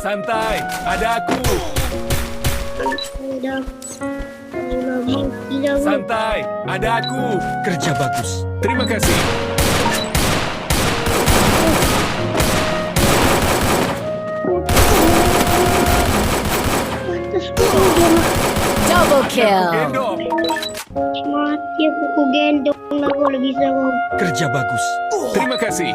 Santai, ada aku. Tidak. Tidak. Santai, ada aku. Kerja bagus. Terima kasih. Pantas dia Double Aku kill. gendong. mati aku gendong lah kalau bisa kau. Kerja bagus. Terima kasih.